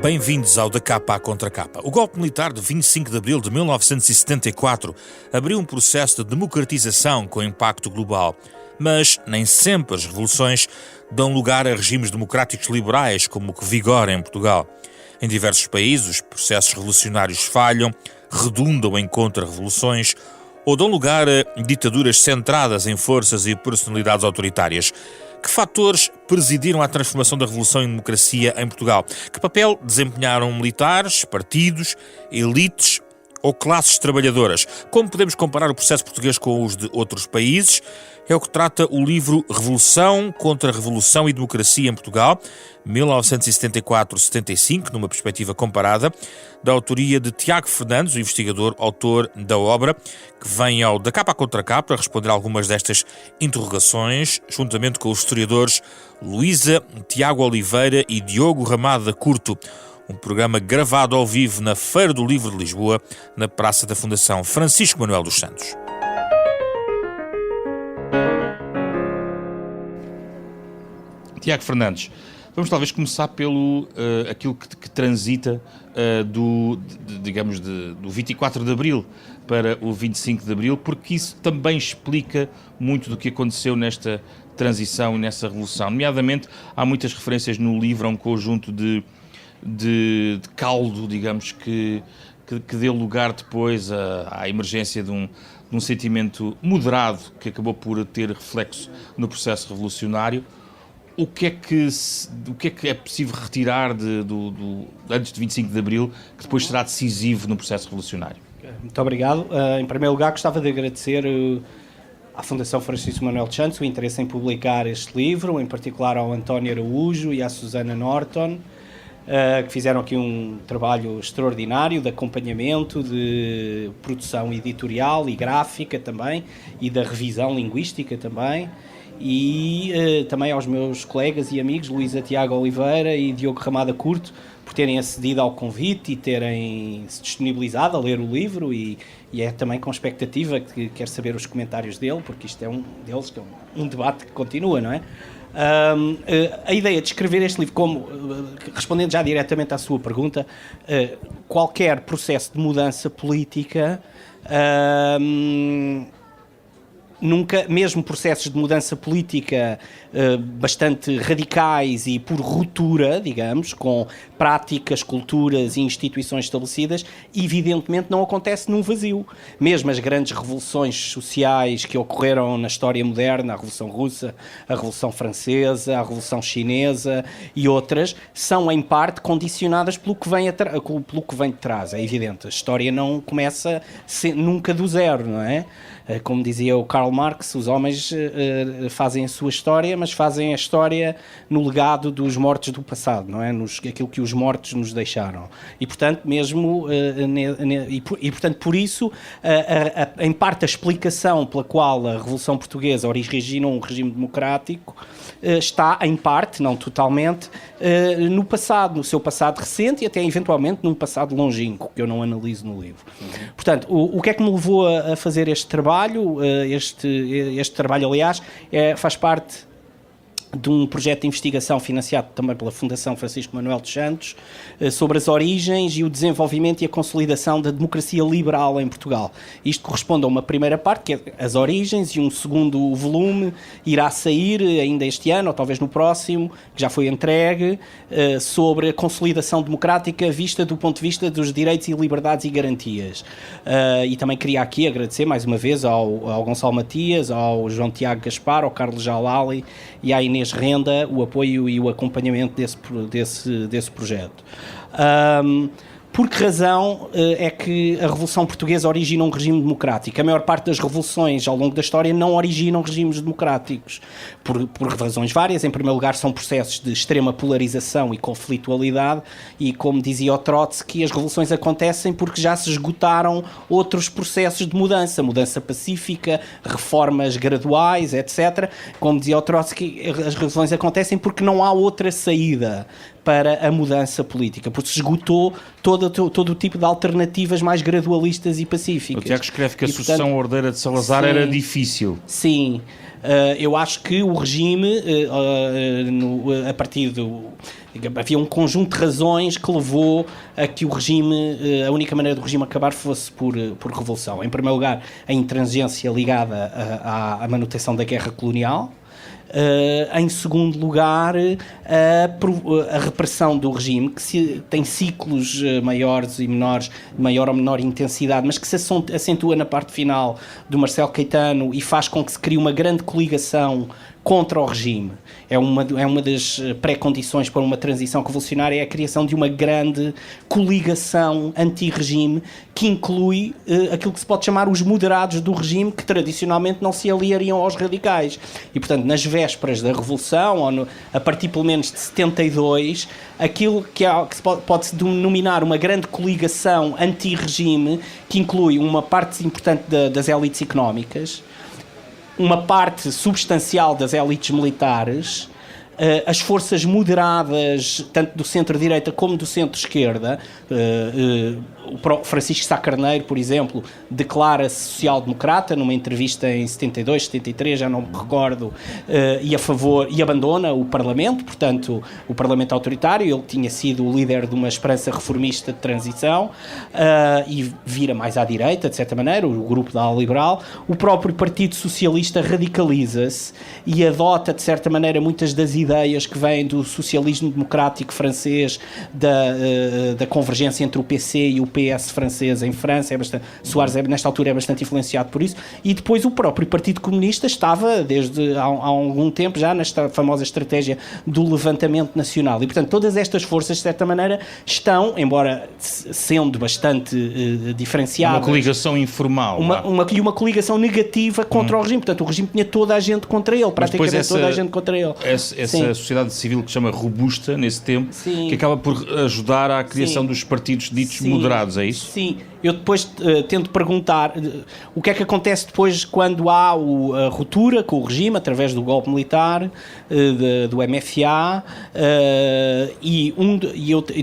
Bem-vindos ao Da Capa à Contra Capa. O golpe militar de 25 de abril de 1974 abriu um processo de democratização com impacto global. Mas nem sempre as revoluções dão lugar a regimes democráticos liberais como o que vigora em Portugal. Em diversos países, os processos revolucionários falham, redundam em contra-revoluções ou dão lugar a ditaduras centradas em forças e personalidades autoritárias. Que fatores presidiram à transformação da Revolução em democracia em Portugal? Que papel desempenharam militares, partidos, elites ou classes trabalhadoras? Como podemos comparar o processo português com os de outros países? É o que trata o livro Revolução, Contra-Revolução e Democracia em Portugal, 1974-75, numa perspectiva comparada, da autoria de Tiago Fernandes, o investigador, autor da obra, que vem ao Da Capa à Contra Capa responder a algumas destas interrogações, juntamente com os historiadores Luísa, Tiago Oliveira e Diogo Ramada Curto. Um programa gravado ao vivo na Feira do Livro de Lisboa, na Praça da Fundação Francisco Manuel dos Santos. Tiago Fernandes, vamos talvez começar pelo aquilo que transita do 24 de Abril para o 25 de Abril, porque isso também explica muito do que aconteceu nesta transição e nessa revolução. Nomeadamente, há muitas referências no livro a um conjunto de caldo, digamos, que deu lugar depois à emergência de um sentimento moderado que acabou por ter reflexo no processo revolucionário. O que é que é possível retirar antes de 25 de Abril, que depois será decisivo no processo revolucionário? Muito obrigado. Em primeiro lugar, gostava de agradecer à Fundação Francisco Manuel dos Santos o interesse em publicar este livro, em particular ao António Araújo e à Susana Norton, que fizeram aqui um trabalho extraordinário de acompanhamento, de produção editorial e gráfica também, e da revisão linguística também. E também aos meus colegas e amigos Luísa, Tiago Oliveira e Diogo Ramada Curto por terem acedido ao convite e terem se disponibilizado a ler o livro e é também com expectativa que quero saber os comentários dele, porque isto é um deles, que é um debate que continua, não é? A ideia de escrever este livro, como respondendo já diretamente à sua pergunta, qualquer processo de mudança política nunca, mesmo processos de mudança política bastante radicais e por ruptura, digamos, com práticas, culturas e instituições estabelecidas, evidentemente não acontece num vazio. Mesmo as grandes revoluções sociais que ocorreram na história moderna, a Revolução Russa, a Revolução Francesa, a Revolução Chinesa e outras, são em parte condicionadas pelo que vem de trás, é evidente. A história não começa nunca do zero, não é? Como dizia o Karl Marx, os homens fazem a sua história, mas fazem a história no legado dos mortos do passado, não é? Aquilo que os mortos nos deixaram. E, portanto, por isso, em parte, a explicação pela qual a Revolução Portuguesa originou um regime democrático está, em parte, não totalmente, no passado, no seu passado recente e até, eventualmente, num passado longínquo, que eu não analiso no livro. Portanto, o que é que me levou a fazer este trabalho? Este trabalho, aliás, faz parte de um projeto de investigação financiado também pela Fundação Francisco Manuel dos Santos sobre as origens e o desenvolvimento e a consolidação da democracia liberal em Portugal. Isto corresponde a uma primeira parte, que é as origens, e um segundo volume irá sair ainda este ano, ou talvez no próximo, que já foi entregue, sobre a consolidação democrática vista do ponto de vista dos direitos e liberdades e garantias. E também queria aqui agradecer mais uma vez ao Gonçalo Matias, ao João Tiago Gaspar, ao Carlos Jalali e à Inês Renda, o apoio e o acompanhamento desse projeto. Por que razão é que a Revolução Portuguesa origina um regime democrático? A maior parte das revoluções ao longo da história não originam regimes democráticos, por razões várias. Em primeiro lugar, são processos de extrema polarização e conflitualidade, e como dizia o Trotsky, as revoluções acontecem porque já se esgotaram outros processos de mudança pacífica, reformas graduais, etc. Como dizia o Trotsky, as revoluções acontecem porque não há outra saída para a mudança política, porque se esgotou todo o tipo de alternativas mais gradualistas e pacíficas. O Tiago escreve que a sucessão ordeira de Salazar era difícil. Sim. Eu acho que o regime, a partir havia um conjunto de razões que levou a que o regime, a única maneira do regime acabar fosse por revolução. Em primeiro lugar, a intransigência ligada à manutenção da guerra colonial. Em segundo lugar, a repressão do regime, que tem ciclos maiores e menores, de maior ou menor intensidade, mas que se acentua na parte final do Marcelo Caetano e faz com que se crie uma grande coligação contra o regime. É uma das pré-condições para uma transição revolucionária, é a criação de uma grande coligação anti-regime que inclui aquilo que se pode chamar os moderados do regime, que tradicionalmente não se aliariam aos radicais. E, portanto, nas vésperas da Revolução, ou a partir pelo menos de 72, aquilo que se pode-se denominar uma grande coligação anti-regime, que inclui uma parte importante das elites económicas, uma parte substancial das elites militares, as forças moderadas, tanto do centro-direita como do centro-esquerda. O Francisco Sá Carneiro, por exemplo, declara-se social-democrata numa entrevista em 72, 73, já não me recordo, e abandona o Parlamento, portanto, o Parlamento autoritário. Ele tinha sido o líder de uma esperança reformista de transição, e vira mais à direita, de certa maneira, o grupo da ala liberal. O próprio Partido Socialista radicaliza-se e adota, de certa maneira, muitas das ideias que vêm do socialismo democrático francês, da convergência entre o PC e o PS francês em França. Soares, nesta altura, é bastante influenciado por isso. E depois o próprio Partido Comunista estava, desde há algum tempo, já nesta famosa estratégia do levantamento nacional. E, portanto, todas estas forças, de certa maneira, estão, embora sendo bastante diferenciadas... Uma coligação informal. Uma coligação negativa contra o regime. Portanto, o regime tinha toda a gente contra ele, praticamente toda a gente contra ele. Essa sociedade civil que se chama robusta, nesse tempo, sim, que acaba por ajudar à criação dos partidos ditos moderados, é isso? Sim. Eu depois tento perguntar o que é que acontece depois quando há a ruptura com o regime, através do golpe militar, do MFA, e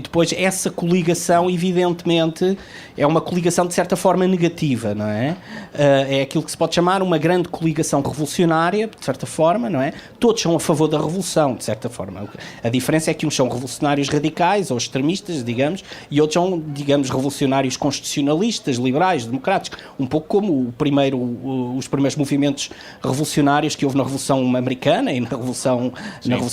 depois essa coligação, evidentemente, é uma coligação de certa forma negativa, não é? É aquilo que se pode chamar uma grande coligação revolucionária, de certa forma, não é? Todos são a favor da revolução, de certa forma. A diferença é que uns são revolucionários radicais ou extremistas, digamos, e outros são, digamos, revolucionários constitucionalistas, liberais, democráticos, um pouco como os primeiros movimentos revolucionários que houve na Revolução Americana e na Revolução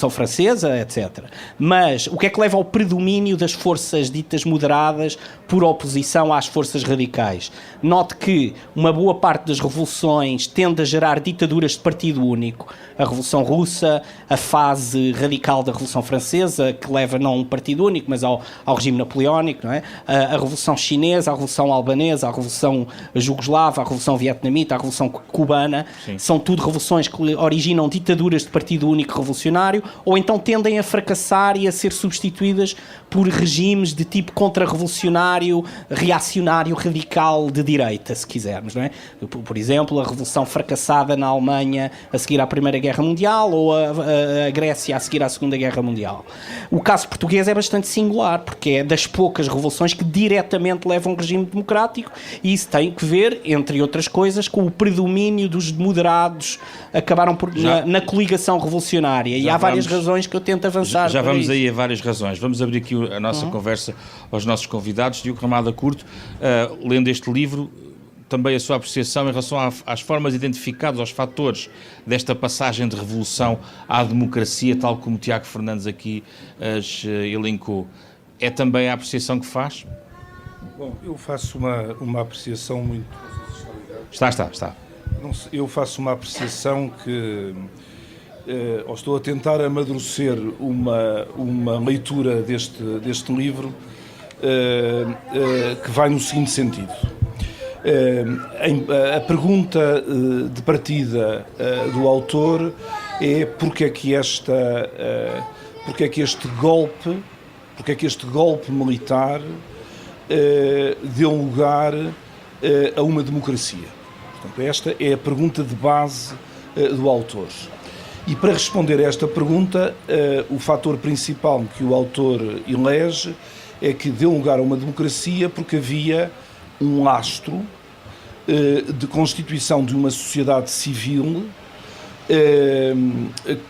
Francesa, etc. Mas o que é que leva ao predomínio das forças ditas moderadas por oposição às forças radicais? Note que uma boa parte das revoluções tende a gerar ditaduras de partido único. A Revolução Russa, a fase radical da Revolução Francesa, que leva não a um partido único, mas ao regime napoleónico, não é? A Revolução Chinesa, a Revolução Albanesa, a Revolução Jugoslava, a Revolução Vietnamita, a Revolução Cubana, são tudo revoluções que originam ditaduras de partido único revolucionário, ou então tendem a fracassar e a ser substituídas por regimes de tipo contra-revolucionário, reacionário, radical de direita, se quisermos, não é? Por exemplo, a Revolução fracassada na Alemanha a seguir à Primeira Guerra Mundial, ou a Grécia a seguir à Segunda Guerra Mundial. O caso português é bastante singular, porque é das poucas revoluções que diretamente levam ao regime democrático, e isso tem que ver, entre outras coisas, com o predomínio dos moderados acabaram na coligação revolucionária. E há várias razões que eu tento avançar. Já vamos aí a várias razões. Vamos abrir aqui a nossa conversa aos nossos convidados. Diogo Ramada Curto, lendo este livro, também a sua apreciação em relação às formas identificadas, aos fatores desta passagem de revolução à democracia, tal como o Tiago Fernandes aqui as elencou. É também a apreciação que faz? Bom, eu faço uma apreciação muito... Está. Eu faço uma apreciação que... ou estou a tentar amadurecer uma leitura deste livro que vai no seguinte sentido. A pergunta de partida do autor é porque é que este golpe militar deu lugar a uma democracia. Portanto, esta é a pergunta de base do autor. E para responder a esta pergunta, o fator principal que o autor elege é que deu lugar a uma democracia porque havia um lastro de constituição de uma sociedade civil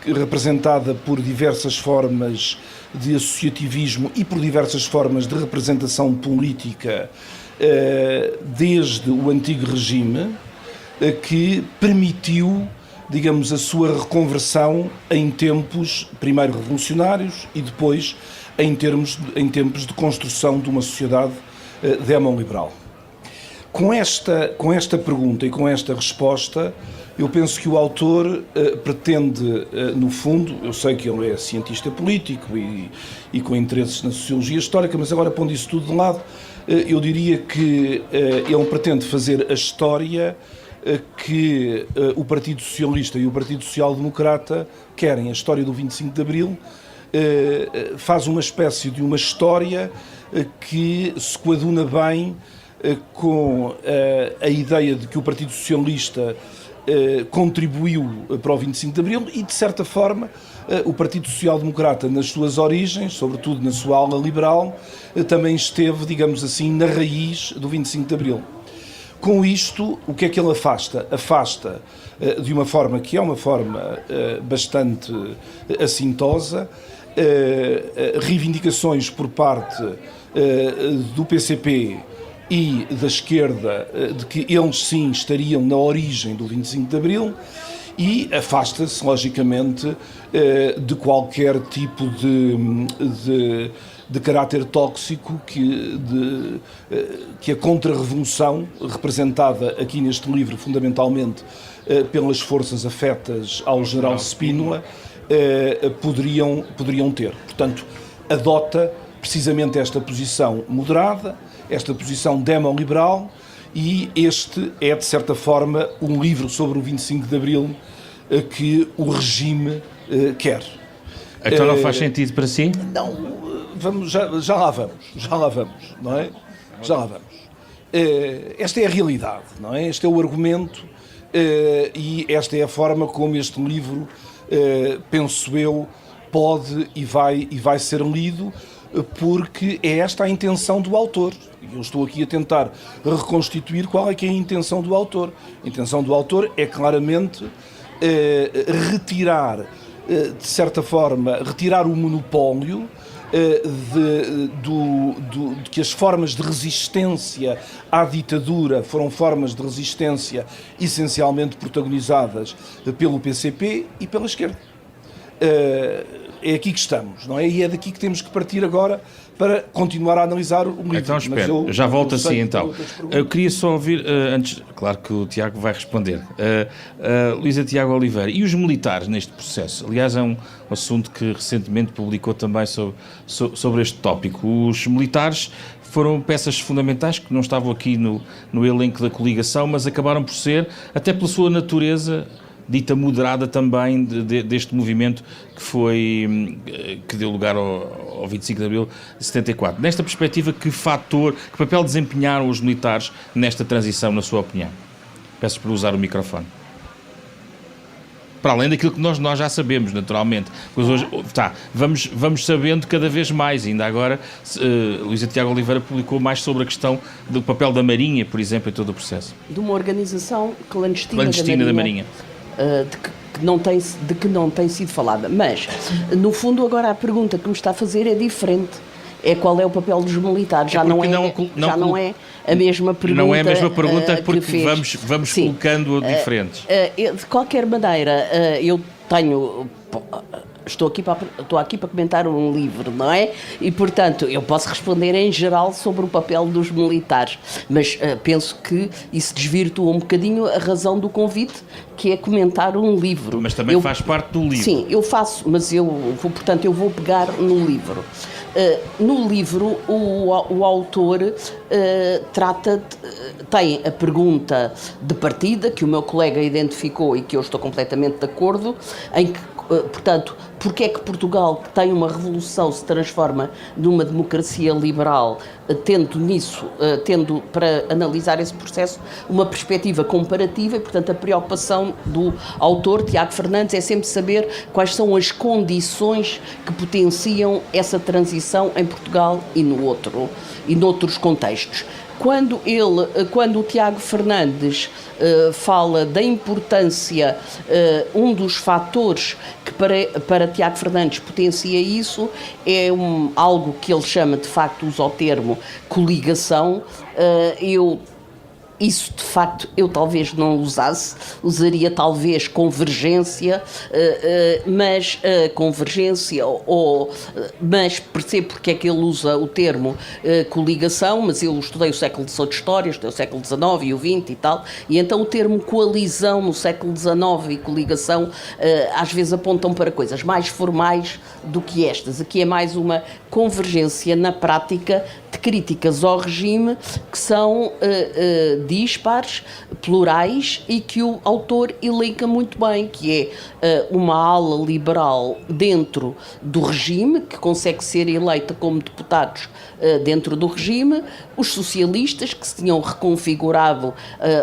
representada por diversas formas de associativismo e por diversas formas de representação política desde o antigo regime, que permitiu, digamos, a sua reconversão em tempos, primeiro revolucionários e depois em tempos de construção de uma sociedade demoliberal. Com esta pergunta e com esta resposta, eu penso que o autor pretende, no fundo, eu sei que ele é cientista político e com interesses na sociologia histórica, mas agora pondo isso tudo de lado, eu diria que ele pretende fazer a história que o Partido Socialista e o Partido Social Democrata querem, a história do 25 de Abril, faz uma espécie de uma história que se coaduna bem com a ideia de que o Partido Socialista contribuiu para o 25 de Abril e, de certa forma, o Partido Social Democrata, nas suas origens, sobretudo na sua ala liberal, também esteve, digamos assim, na raiz do 25 de Abril. Com isto, o que é que ele afasta? Afasta de uma forma que é uma forma bastante assintosa, reivindicações por parte do PCP e da esquerda de que eles sim estariam na origem do 25 de Abril e afasta-se, logicamente, de qualquer tipo de caráter tóxico que a contra-revolução, representada aqui neste livro fundamentalmente pelas forças afetas ao general Spínola, poderiam ter. Portanto, adota precisamente esta posição moderada, esta posição demoliberal, e este é, de certa forma, um livro sobre o 25 de Abril que o regime quer. Então não faz sentido para si? Não, já lá vamos, não é? Já lá vamos. Esta é a realidade, não é? Este é o argumento e esta é a forma como este livro, penso eu, pode e vai ser lido, porque é esta a intenção do autor. Eu estou aqui a tentar reconstituir qual é que é a intenção do autor. A intenção do autor é claramente retirar, de certa forma, retirar o monopólio de que as formas de resistência à ditadura foram formas de resistência essencialmente protagonizadas pelo PCP e pela esquerda. É aqui que estamos, não é? E é daqui que temos que partir agora para continuar a analisar o livro. Então espera, já volto assim então. Eu queria só ouvir, antes, claro que o Tiago vai responder, Luísa Tiago Oliveira, e os militares neste processo? Aliás, é um assunto que recentemente publicou também sobre este tópico. Os militares foram peças fundamentais que não estavam aqui no elenco da coligação, mas acabaram por ser, até pela sua natureza, dita moderada também deste movimento que deu lugar ao 25 de Abril de 74. Nesta perspectiva, que papel desempenharam os militares nesta transição, na sua opinião? Peço por usar o microfone. Para além daquilo que nós já sabemos, naturalmente. Hoje, vamos sabendo cada vez mais. Ainda agora, Luísa Tiago Oliveira publicou mais sobre a questão do papel da Marinha, por exemplo, em todo o processo. De uma organização clandestina da Marinha. De que não tem sido falada. Mas, no fundo, agora a pergunta que me está a fazer é diferente. É qual é o papel dos militares. Já não é a mesma pergunta. Não é a mesma pergunta porque vamos colocando diferentes. De qualquer maneira, eu tenho... Estou aqui para comentar um livro, não é? E, portanto, eu posso responder em geral sobre o papel dos militares, mas penso que isso desvirtua um bocadinho a razão do convite, que é comentar um livro. Mas também faz parte do livro. Sim, eu faço, mas eu vou pegar no livro. No livro, o autor tem a pergunta de partida, que o meu colega identificou e que eu estou completamente de acordo, em que, portanto, porque é que Portugal, que tem uma revolução, se transforma numa democracia liberal, tendo para analisar esse processo uma perspectiva comparativa, e, portanto, a preocupação do autor, Tiago Fernandes, é sempre saber quais são as condições que potenciam essa transição em Portugal e noutros contextos. quando o Tiago Fernandes fala da importância, um dos fatores que para Tiago Fernandes potencia isso é algo que ele chama, de facto, usa o termo coligação. Isso, de facto, eu talvez não usaria talvez convergência, mas convergência, mas percebo porque é que ele usa o termo coligação, mas eu estudei o século XVIII de História, estudei o século XIX e o XX e tal, e então o termo coalizão no século XIX e coligação às vezes apontam para coisas mais formais do que estas. Aqui é mais uma convergência na prática de críticas ao regime que são dispares, plurais e que o autor elenca muito bem, que é uma ala liberal dentro do regime, que consegue ser eleita como deputados dentro do regime, os socialistas que se tinham reconfigurado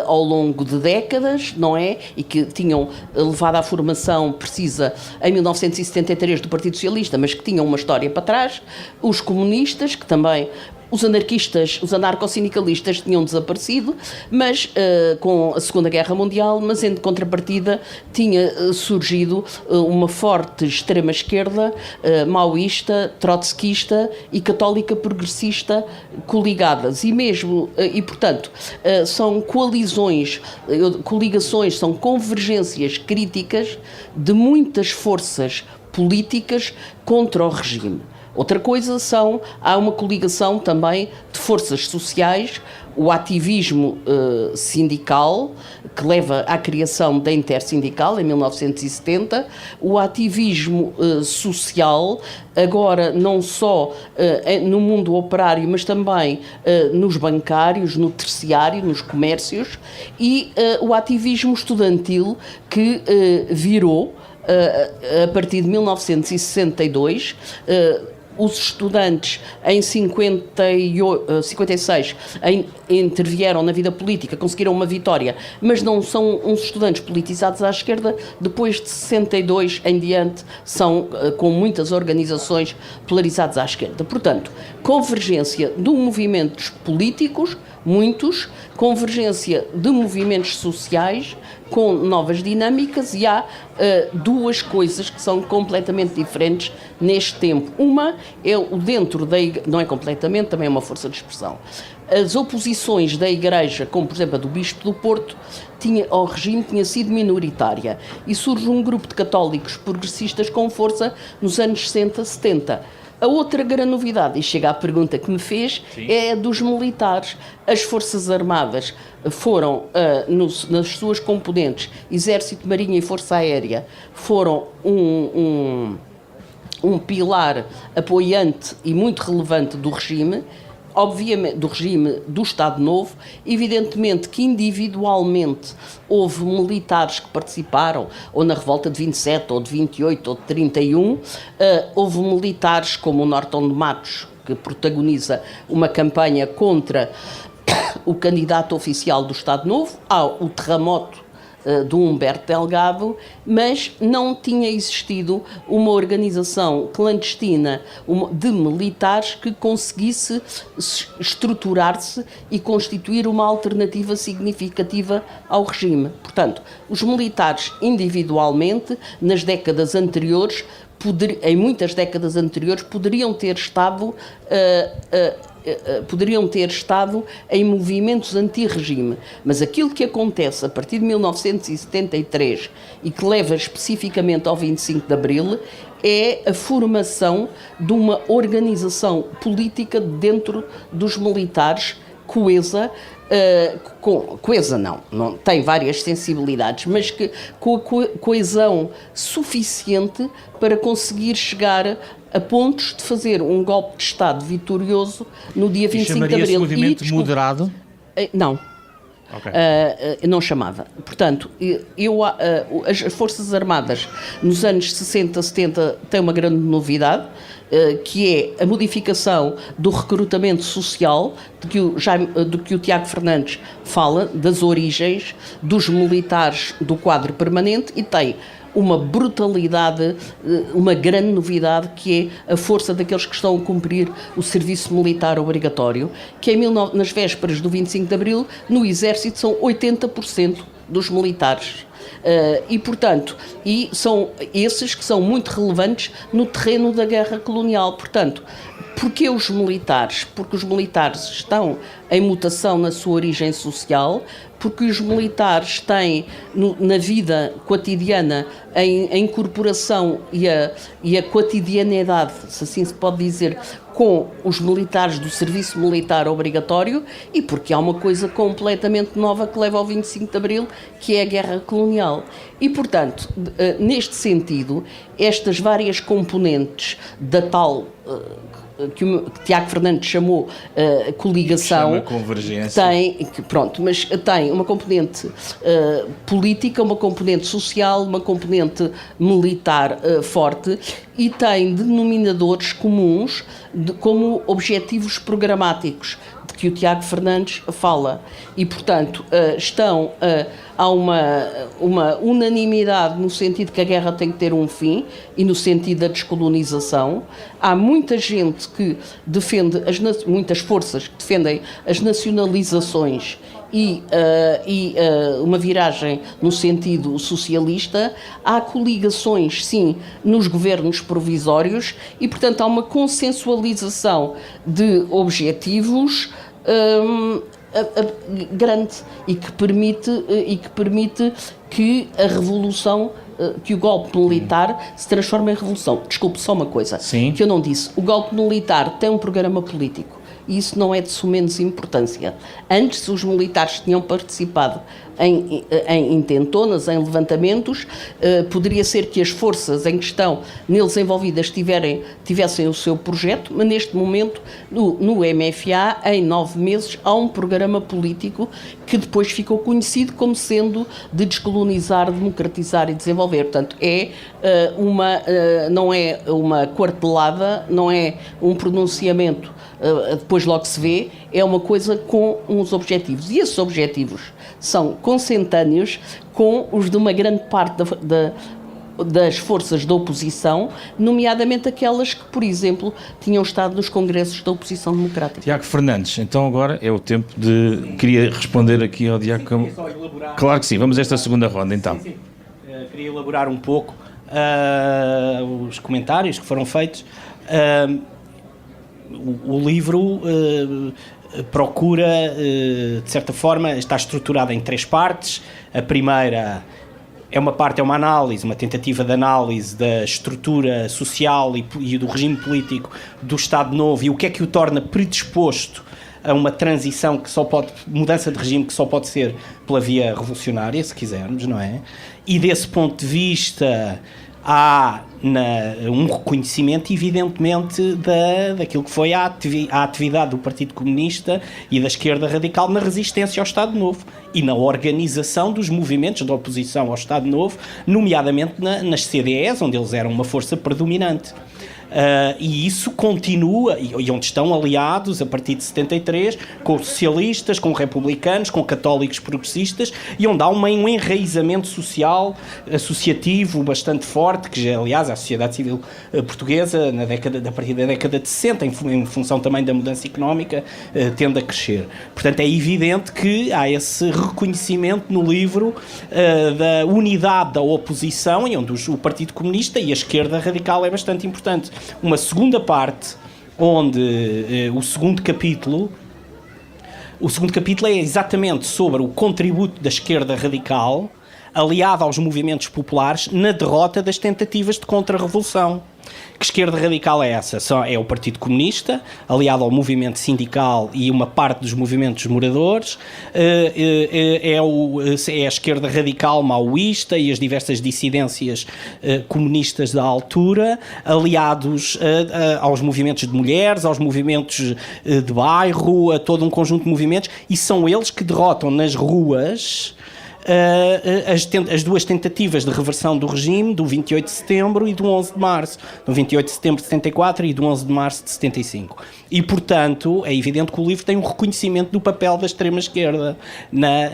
ao longo de décadas, não é? E que tinham levado à formação precisa em 1973 do Partido Socialista, mas que tinham uma história para trás, os comunistas, que também os anarquistas, os anarcossindicalistas tinham desaparecido, mas com a Segunda Guerra Mundial, mas em contrapartida tinha surgido uma forte extrema-esquerda, maoísta, trotskista e católica progressista coligadas. E portanto, são coligações, são convergências críticas de muitas forças políticas contra o regime. Outra coisa há uma coligação também de forças sociais, o ativismo sindical, que leva à criação da Intersindical em 1970, o ativismo social, agora não só no mundo operário, mas também nos bancários, no terciário, nos comércios, e o ativismo estudantil que virou, a partir de 1962, os estudantes em 56 intervieram na vida política, conseguiram uma vitória, mas não são uns estudantes politizados à esquerda. Depois de 62 em diante, são com muitas organizações polarizadas à esquerda. Portanto, convergência de movimentos políticos, muitos, convergência de movimentos sociais com novas dinâmicas, e há duas coisas que são completamente diferentes neste tempo. Uma é o dentro da Igreja, não é completamente, também é uma força de expressão. As oposições da Igreja, como por exemplo a do Bispo do Porto, ao regime tinha sido minoritária, e surge um grupo de católicos progressistas com força nos anos 60, 70. A outra grande novidade, e chega à pergunta que me fez, sim, é a dos militares. As Forças Armadas foram, nas suas componentes, Exército, Marinha e Força Aérea, foram um pilar apoiante e muito relevante do regime, obviamente, do regime do Estado Novo. Evidentemente que individualmente houve militares que participaram, ou na revolta de 27, ou de 28, ou de 31, houve militares como o Norton de Matos, que protagoniza uma campanha contra o candidato oficial do Estado Novo, há o terremoto do Humberto Delgado, mas não tinha existido uma organização clandestina de militares que conseguisse estruturar-se e constituir uma alternativa significativa ao regime. Portanto, os militares individualmente, nas décadas anteriores, em muitas décadas anteriores, poderiam ter estado em movimentos anti-regime, mas aquilo que acontece a partir de 1973 e que leva especificamente ao 25 de Abril é a formação de uma organização política dentro dos militares coesa, não, tem várias sensibilidades, mas que com a coesão suficiente para conseguir chegar a pontos de fazer um golpe de Estado vitorioso no dia 25 de Abril. Chamaria-se movimento moderado? Não. Okay. Não chamava. Portanto, as Forças Armadas nos anos 60, 70 têm uma grande novidade, que é a modificação do recrutamento social, do que o Tiago Fernandes fala, das origens dos militares do quadro permanente, e tem uma brutalidade, uma grande novidade, que é a força daqueles que estão a cumprir o serviço militar obrigatório, que nas vésperas do 25 de Abril, no Exército, são 80% dos militares. E, portanto, são esses que são muito relevantes no terreno da guerra colonial. Portanto, porquê os militares? Porque os militares estão em mutação na sua origem social, porque os militares têm na vida cotidiana a incorporação e a cotidianidade, se assim se pode dizer, com os militares do serviço militar obrigatório, e porque há uma coisa completamente nova que leva ao 25 de Abril, que é a guerra colonial. E, portanto, neste sentido, estas várias componentes da tal que Tiago Fernandes chamou coligação, chama convergência. Tem uma componente política, uma componente social, uma componente militar forte, e tem denominadores comuns como objetivos programáticos de que o Tiago Fernandes fala. E, portanto, há uma unanimidade no sentido que a guerra tem que ter um fim e no sentido da descolonização. Há muita gente que defende, muitas forças que defendem as nacionalizações e uma viragem no sentido socialista. Há coligações, sim, nos governos provisórios e, portanto, há uma consensualização de objetivos grande e que permite que a revolução, que o golpe militar se transforme em revolução. Desculpe, só uma coisa. Sim. Que eu não disse. O golpe militar tem um programa político. E isso não é de sumenos importância. Antes, os militares tinham participado em intentonas, em levantamentos. Poderia ser que as forças em questão neles envolvidas tivessem o seu projeto, mas neste momento, no MFA, em 9 meses, há um programa político que depois ficou conhecido como sendo de descolonizar, democratizar e desenvolver. Portanto, não é uma quartelada, não é um pronunciamento depois logo se vê, é uma coisa com uns objetivos. E esses objetivos são consentâneos com os de uma grande parte das forças da oposição, nomeadamente aquelas que, por exemplo, tinham estado nos congressos da oposição democrática. Tiago Fernandes, então agora é o tempo de... Queria responder aqui ao Diácono... Claro que sim, vamos a esta segunda ronda, então. Sim. Queria elaborar um pouco os comentários que foram feitos. O livro procura, de certa forma, está estruturado em 3 partes. A primeira é uma análise, uma tentativa de análise da estrutura social e do regime político do Estado Novo e o que é que o torna predisposto a uma transição mudança de regime que só pode ser pela via revolucionária, se quisermos, não é? E desse ponto de vista há um reconhecimento, evidentemente, daquilo que foi a atividade do Partido Comunista e da esquerda radical na resistência ao Estado Novo e na organização dos movimentos de oposição ao Estado Novo, nomeadamente nas CDEs, onde eles eram uma força predominante. E isso continua, e onde estão aliados a partir de 73 com socialistas, com republicanos, com católicos progressistas, e onde há um enraizamento social, associativo bastante forte, que já, aliás, a sociedade civil portuguesa, a partir da década de 60, em função também da mudança económica, tende a crescer. Portanto, é evidente que há esse reconhecimento no livro da unidade da oposição, e onde o Partido Comunista e a esquerda radical é bastante importante. Uma segunda parte, onde o segundo capítulo é exatamente sobre o contributo da esquerda radical aliado aos movimentos populares na derrota das tentativas de contra-revolução. Que esquerda radical é essa? É o Partido Comunista, aliado ao movimento sindical e uma parte dos movimentos moradores, é a esquerda radical maoísta e as diversas dissidências comunistas da altura, aliados aos movimentos de mulheres, aos movimentos de bairro, a todo um conjunto de movimentos, e são eles que derrotam nas ruas as duas tentativas de reversão do regime do 28 de setembro e do 11 de março, do 28 de setembro de 74 e do 11 de março de 75. E, portanto, é evidente que o livro tem um reconhecimento do papel da extrema-esquerda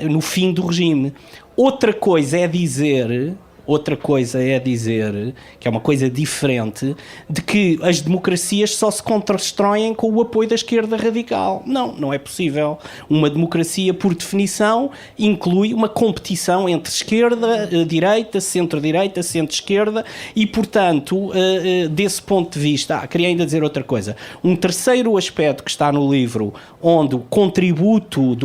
no fim do regime. Outra coisa é dizer Outra coisa é dizer, que é uma coisa diferente, de que as democracias só se constroem com o apoio da esquerda radical. Não, não é possível. Uma democracia, por definição, inclui uma competição entre esquerda, direita, centro-direita, centro-esquerda e, portanto, desse ponto de vista... queria ainda dizer outra coisa. Um terceiro aspecto que está no livro, onde o contributo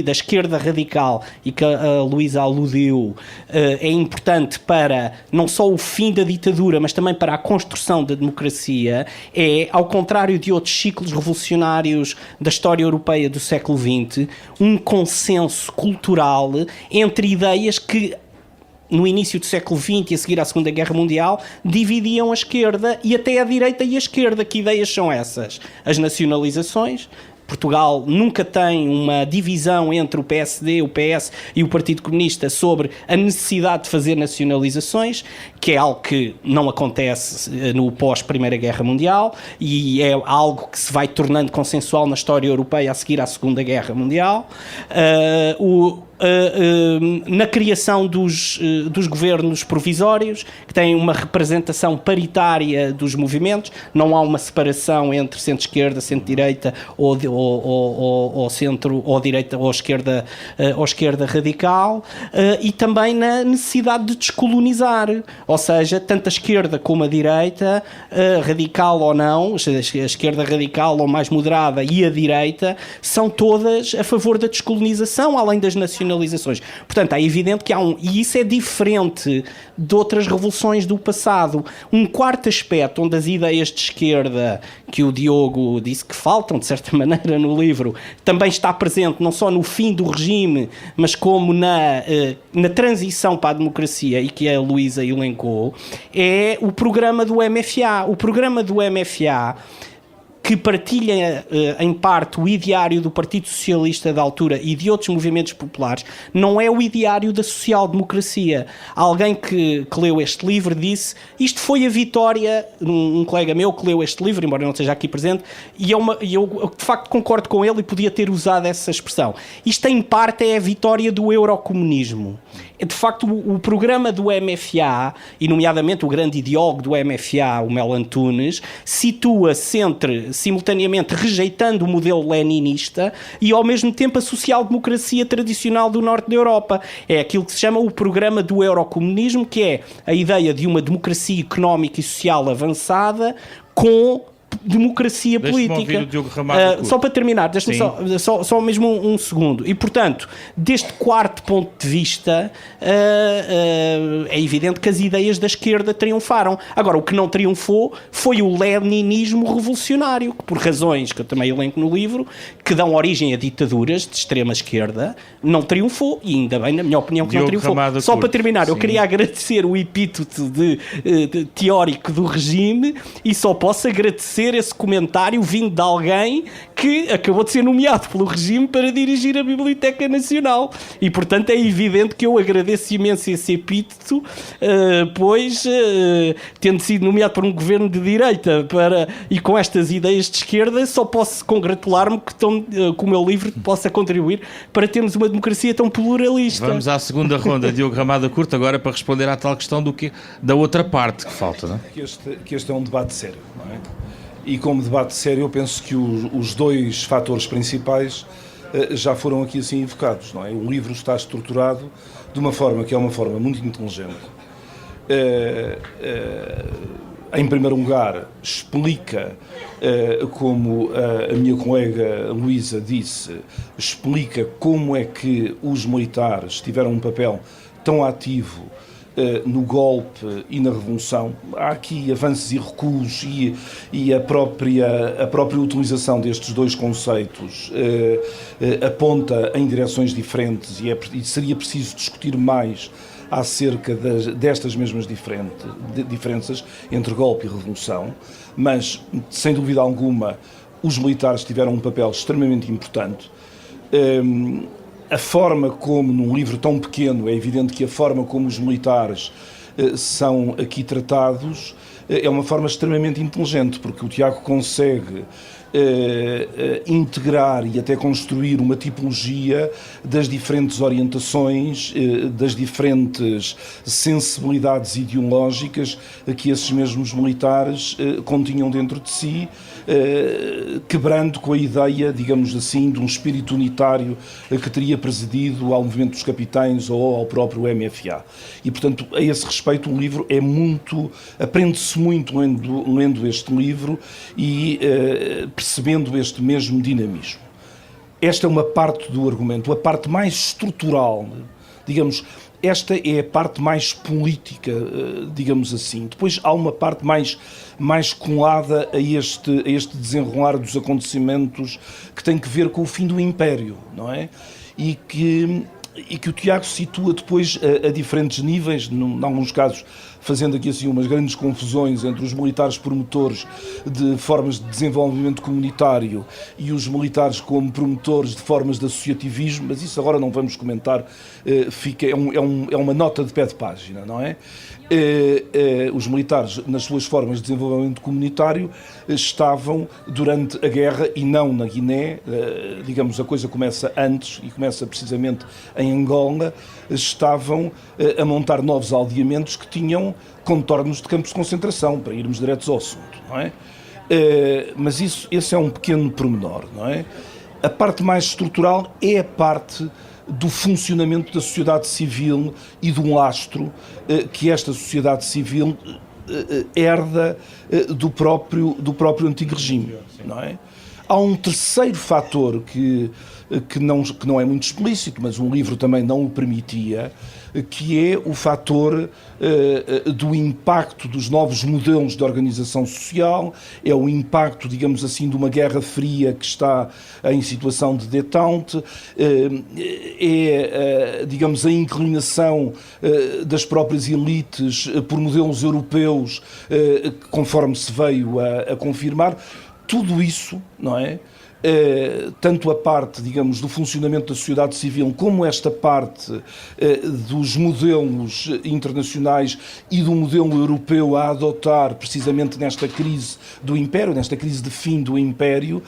da esquerda radical, e que a Luísa aludiu, é importante para não só o fim da ditadura, mas também para a construção da democracia, é, ao contrário de outros ciclos revolucionários da história europeia do século XX, um consenso cultural entre ideias que no início do século XX e a seguir à Segunda Guerra Mundial, dividiam a esquerda e até a direita e a esquerda. Que ideias são essas? As nacionalizações. Portugal nunca tem uma divisão entre o PSD, o PS e o Partido Comunista sobre a necessidade de fazer nacionalizações, que é algo que não acontece no pós-Primeira Guerra Mundial e é algo que se vai tornando consensual na história europeia a seguir à Segunda Guerra Mundial. Na criação dos governos provisórios, que têm uma representação paritária dos movimentos, não há uma separação entre centro-esquerda, centro-direita ou centro ou direita ou esquerda radical, e também na necessidade de descolonizar, ou seja, tanto a esquerda como a direita, radical ou não, a esquerda radical ou mais moderada e a direita, são todas a favor da descolonização, além das nacionalizações. Portanto, é evidente que e isso é diferente de outras revoluções do passado. Um quarto aspecto onde as ideias de esquerda, que o Diogo disse que faltam, de certa maneira, no livro, também está presente não só no fim do regime, mas como na transição para a democracia, e que a Luísa elencou, é o programa do MFA. O programa do MFA, que partilha em parte o ideário do Partido Socialista da altura e de outros movimentos populares, não é o ideário da social-democracia. Alguém que leu este livro disse, isto foi a vitória, um colega meu que leu este livro, embora não esteja aqui presente, e eu de facto concordo com ele e podia ter usado essa expressão. Isto em parte é a vitória do eurocomunismo. De facto, o programa do MFA, e nomeadamente o grande ideólogo do MFA, o Melo Antunes, situa-se simultaneamente rejeitando o modelo leninista e ao mesmo tempo a social-democracia tradicional do norte da Europa. É aquilo que se chama o programa do eurocomunismo, que é a ideia de uma democracia económica e social avançada com democracia política. Só para terminar, deixa-me só mesmo um segundo. E, portanto, deste quarto ponto de vista, é evidente que as ideias da esquerda triunfaram. Agora, o que não triunfou foi o leninismo revolucionário, que por razões que eu também elenco no livro, que dão origem a ditaduras de extrema esquerda, não triunfou, e ainda bem, na minha opinião, que não triunfou. Só para terminar, eu queria agradecer o epíteto de teórico do regime, e só posso agradecer esse comentário vindo de alguém que acabou de ser nomeado pelo regime para dirigir a Biblioteca Nacional. E, portanto, é evidente que eu agradeço imenso esse epíteto, pois, tendo sido nomeado por um governo de direita e com estas ideias de esquerda, só posso congratular-me que o meu livro possa contribuir para termos uma democracia tão pluralista. Vamos à segunda ronda, Diogo Ramada Curto, agora para responder à tal questão da outra parte que falta, não é? Que este é um debate sério, não é? E como debate sério, eu penso que os dois fatores principais já foram aqui assim evocados, não é? O livro está estruturado de uma forma que é uma forma muito inteligente. Em primeiro lugar, explica, como a minha colega Luísa disse, explica como é que os militares tiveram um papel tão ativo no golpe e na revolução. Há aqui avanços e recuos e a própria utilização destes dois conceitos aponta em direções diferentes e seria preciso discutir mais acerca destas mesmas diferenças entre golpe e revolução, mas, sem dúvida alguma, os militares tiveram um papel extremamente importante. A forma como, num livro tão pequeno, é evidente que a forma como os militares são aqui tratados é uma forma extremamente inteligente, porque o Tiago consegue integrar e até construir uma tipologia das diferentes orientações, das diferentes sensibilidades ideológicas que esses mesmos militares continham dentro de si, quebrando com a ideia, digamos assim, de um espírito unitário que teria presidido ao movimento dos capitães ou ao próprio MFA. E, portanto, a esse respeito, o livro é muito... aprende-se muito lendo este livro e percebendo este mesmo dinamismo. Esta é uma parte do argumento, a parte mais estrutural, digamos, esta é a parte mais política, digamos assim. Depois há uma parte mais colada a este desenrolar dos acontecimentos que tem que ver com o fim do Império, não é? E que o Tiago situa depois a diferentes níveis, em alguns casos fazendo aqui assim umas grandes confusões entre os militares promotores de formas de desenvolvimento comunitário e os militares como promotores de formas de associativismo, mas isso agora não vamos comentar, é uma nota de pé de página, não é? Os militares, nas suas formas de desenvolvimento comunitário, estavam durante a guerra e não na Guiné, digamos, a coisa começa antes e começa precisamente em Angola, estavam a montar novos aldeamentos que tinham contornos de campos de concentração, para irmos diretos ao assunto, não é? Mas esse é um pequeno pormenor, não é? A parte mais estrutural é a parte do funcionamento da sociedade civil e do lastro que esta sociedade civil herda do próprio antigo regime, não é? Há um terceiro fator que não é muito explícito, mas o livro também não o permitia, que é o fator do impacto dos novos modelos de organização social, é o impacto, digamos assim, de uma guerra fria que está em situação de détente, digamos, a inclinação das próprias elites por modelos europeus, conforme se veio a confirmar. Tudo isso, não é? Tanto a parte, digamos, do funcionamento da sociedade civil, como esta parte dos modelos internacionais e do modelo europeu a adotar precisamente nesta crise do Império, nesta crise de fim do Império,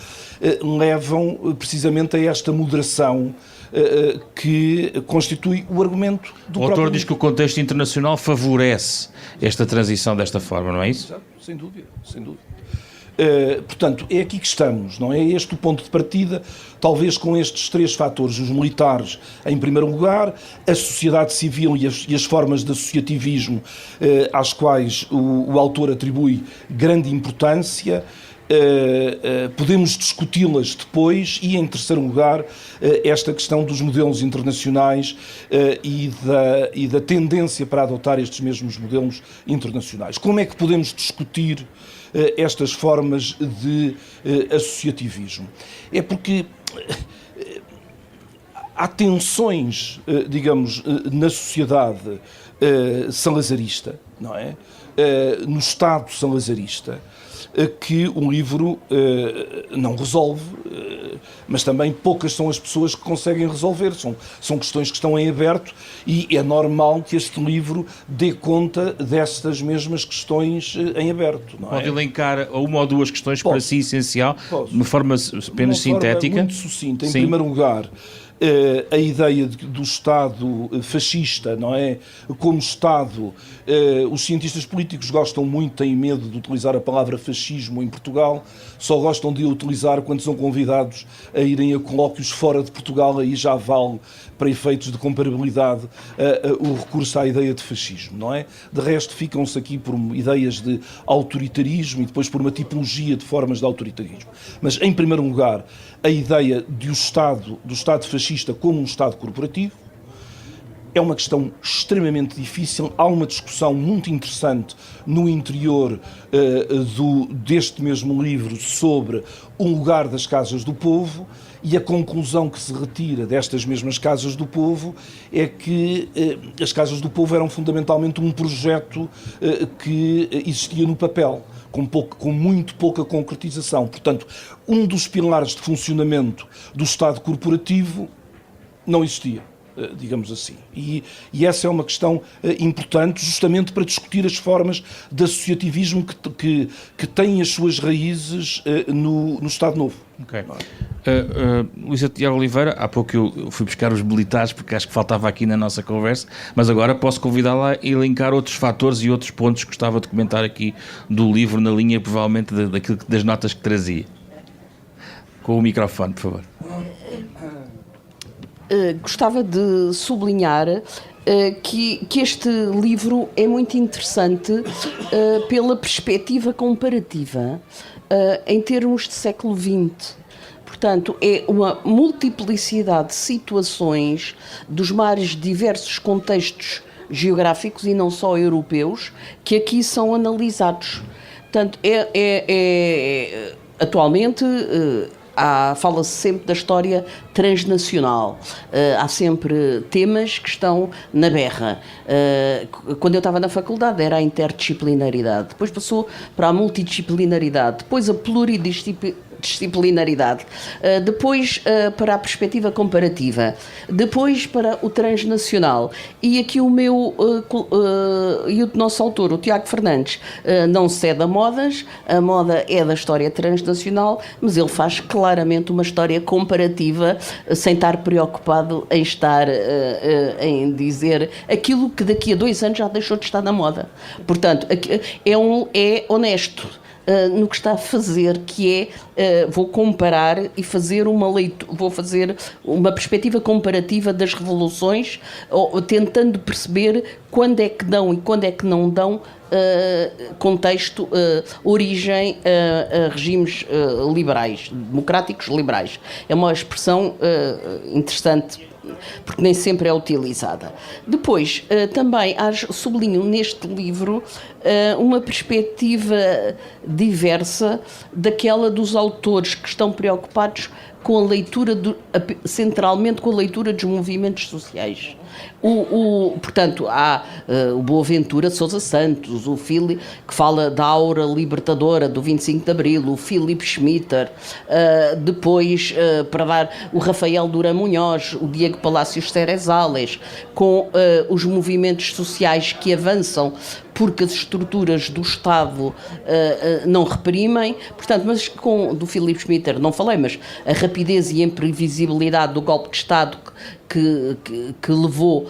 levam precisamente a esta moderação que constitui o argumento do próprio. O autor diz que o contexto internacional favorece esta transição desta forma, não é isso? Exato, sem dúvida, sem dúvida. Portanto, é aqui que estamos, não é? É este o ponto de partida, talvez com estes três fatores, os militares em primeiro lugar, a sociedade civil e as formas de associativismo às quais o autor atribui grande importância. Podemos discuti-las depois e, em terceiro lugar, esta questão dos modelos internacionais e da tendência para adotar estes mesmos modelos internacionais. Como é que podemos discutir estas formas de associativismo? É porque há tensões, digamos, na sociedade salazarista, não é? No Estado salazarista, que o livro não resolve, mas também poucas são as pessoas que conseguem resolver. São questões que estão em aberto e é normal que este livro dê conta destas mesmas questões em aberto. Não é? Pode elencar uma ou duas questões para si essencial, de forma apenas sintética? Muito sucinta. Em primeiro lugar, a ideia do Estado fascista, não é? Como Estado, os cientistas políticos gostam muito, têm medo de utilizar a palavra fascismo em Portugal, só gostam de a utilizar quando são convidados a irem a colóquios fora de Portugal, aí já vale, para efeitos de comparabilidade, o recurso à ideia de fascismo, não é? De resto, ficam-se aqui por ideias de autoritarismo e depois por uma tipologia de formas de autoritarismo. Mas, em primeiro lugar, a ideia do Estado fascista como um Estado corporativo é uma questão extremamente difícil. Há uma discussão muito interessante no interior deste mesmo livro sobre o lugar das casas do povo, e a conclusão que se retira destas mesmas casas do povo é que as casas do povo eram fundamentalmente um projeto que existia no papel, com muito pouca concretização. Portanto, um dos pilares de funcionamento do Estado corporativo não existia. digamos assim. E essa é uma questão importante, justamente para discutir as formas de associativismo que têm as suas raízes no Estado Novo. Ok. Luísa Tiago Oliveira, há pouco eu fui buscar os militares porque acho que faltava aqui na nossa conversa, mas agora posso convidá-la a elencar outros fatores e outros pontos que gostava de comentar aqui do livro, na linha provavelmente das notas que trazia. Com o microfone, por favor. Gostava de sublinhar que este livro é muito interessante pela perspectiva comparativa em termos de século XX. Portanto, é uma multiplicidade de situações dos mais diversos contextos geográficos e não só europeus que aqui são analisados. Portanto, atualmente fala-se sempre da história transnacional. Há sempre temas que estão na berra. Quando eu estava na faculdade era a interdisciplinaridade, depois passou para a multidisciplinaridade, depois a pluridisciplinaridade, depois para a perspectiva comparativa, depois para o transnacional. E aqui o nosso autor, o Tiago Fernandes, não cede a modas, a moda é da história transnacional, mas ele faz claramente uma história comparativa, sem estar preocupado em dizer aquilo que daqui a 2 anos já deixou de estar na moda. Portanto, é honesto no que está a fazer, que é vou comparar e fazer vou fazer uma perspectiva comparativa das revoluções, tentando perceber quando é que dão e quando é que não dão contexto, origem a regimes liberais, democráticos liberais. É uma expressão interessante, porque nem sempre é utilizada. Depois, também sublinho neste livro uma perspectiva diversa daquela dos autores que estão preocupados com a leitura, centralmente com a leitura dos movimentos sociais. Portanto, há o Boaventura de Sousa Santos, o Filipe, que fala da aura libertadora do 25 de Abril, o Filipe Schmitter, depois, para dar, o Rafael Durão Munhoz, o Diego Palacios Cerezales, com os movimentos sociais que avançam porque as estruturas do Estado não reprimem. Portanto, mas do Filipe Schmitter não falei, mas a rapidez e a imprevisibilidade do golpe de Estado que levou